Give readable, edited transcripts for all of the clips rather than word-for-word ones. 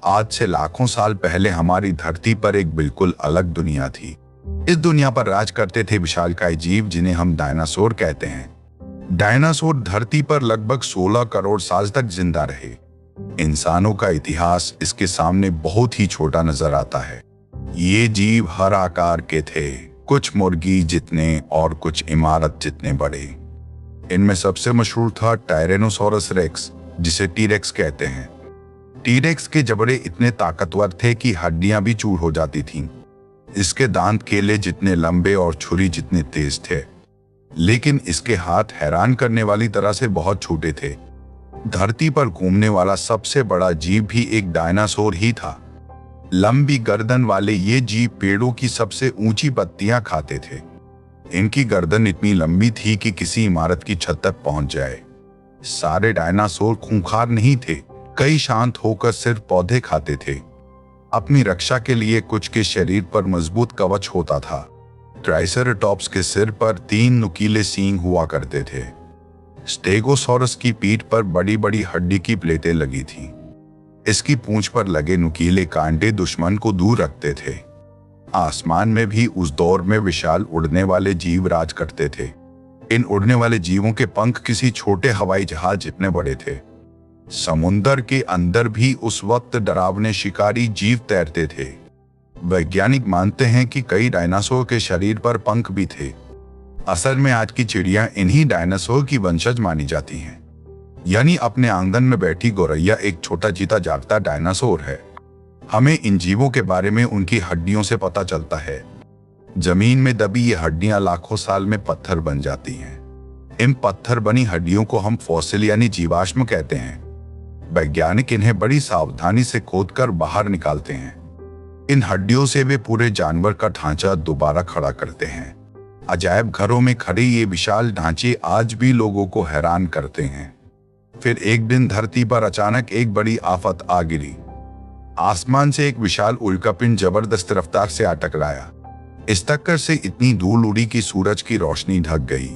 आज से लाखों साल पहले हमारी धरती पर एक बिल्कुल अलग दुनिया थी। इस दुनिया पर राज करते थे विशालकाय जीव जिन्हें हम डायनासोर कहते हैं। डायनासोर धरती पर लगभग 16 करोड़ साल तक जिंदा रहे। इंसानों का इतिहास इसके सामने बहुत ही छोटा नजर आता है। ये जीव हर आकार के थे, कुछ मुर्गी जितने और कुछ इमारत जितने बड़े। इनमें सबसे मशहूर था टायरेनोसोरस रेक्स, जिसे टीरेक्स कहते हैं। टीरेक्स के जबड़े इतने ताकतवर थे कि हड्डियां भी चूर हो जाती थीं। इसके दांत केले जितने लंबे और छुरी जितने तेज थे, लेकिन इसके हाथ हैरान करने वाली तरह से बहुत छोटे थे। धरती पर घूमने वाला सबसे बड़ा जीव भी एक डायनासोर ही था। लंबी गर्दन वाले ये जीव पेड़ों की सबसे ऊंची पत्तियां खाते थे। इनकी गर्दन इतनी लंबी थी कि किसी इमारत की छत तक पहुंच जाए। सारे डायनासोर खूंखार नहीं थे, कई शांत होकर सिर्फ पौधे खाते थे। अपनी रक्षा के लिए कुछ के शरीर पर मजबूत कवच होता था। ट्राइसेराटॉप्स के सिर पर 3 नुकीले सींग हुआ करते थे। स्टेगोसॉरस की पीठ पर बड़ी बड़ी हड्डी की प्लेटें लगी थीं। इसकी पूंछ पर लगे नुकीले कांटे दुश्मन को दूर रखते थे। आसमान में भी उस दौर में विशाल उड़ने वाले जीव राज करते थे। इन उड़ने वाले जीवों के पंख किसी छोटे हवाई जहाज जितने बड़े थे। समुंदर के अंदर भी उस वक्त डरावने शिकारी जीव तैरते थे। वैज्ञानिक मानते हैं कि कई डायनासोर के शरीर पर पंख भी थे। असल में आज की चिड़िया इन्हीं डायनासोर की वंशज मानी जाती हैं। यानी अपने आंगन में बैठी गौरैया एक छोटा जीता जागता डायनासोर है। हमें इन जीवों के बारे में उनकी हड्डियों से पता चलता है। जमीन में दबी ये हड्डियां लाखों साल में पत्थर बन जाती हैं। इन पत्थर बनी हड्डियों को हम फॉसिल यानी जीवाश्म कहते हैं। वैज्ञानिक इन्हें बड़ी सावधानी से खोदकर बाहर निकालते हैं। इन हड्डियों से वे पूरे जानवर का ढांचा दोबारा खड़ा करते हैं। अजायब घरों में खड़े ये विशाल ढांचे आज भी लोगों को हैरान करते हैं। फिर एक दिन धरती पर अचानक एक बड़ी आफत आ गिरी। आसमान से एक विशाल उल्कापिंड जबरदस्त रफ्तार से आ टकराया। इस टक्कर से इतनी धूल उड़ी कि सूरज की रोशनी ढक गई।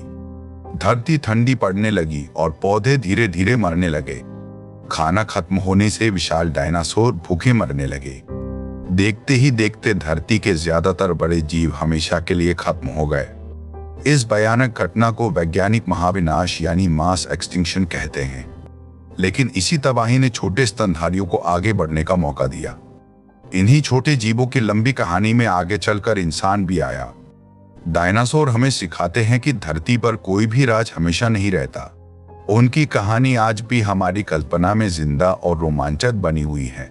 धरती ठंडी पड़ने लगी और पौधे धीरे धीरे मरने लगे। खाना खत्म होने से विशाल डायनासोर भूखे मरने लगे। देखते ही देखते धरती के ज्यादातर बड़े जीव हमेशा के लिए खत्म हो गए। इस भयानक घटना को वैज्ञानिक महाविनाश यानी मास एक्सटिंक्शन कहते हैं। लेकिन इसी तबाही ने छोटे स्तनधारियों को आगे बढ़ने का मौका दिया। इन्हीं छोटे जीवों की लंबी कहानी में आगे चलकर इंसान भी आया। डायनासोर हमें सिखाते हैं कि धरती पर कोई भी राज हमेशा नहीं रहता। उनकी कहानी आज भी हमारी कल्पना में जिंदा और रोमांचक बनी हुई है।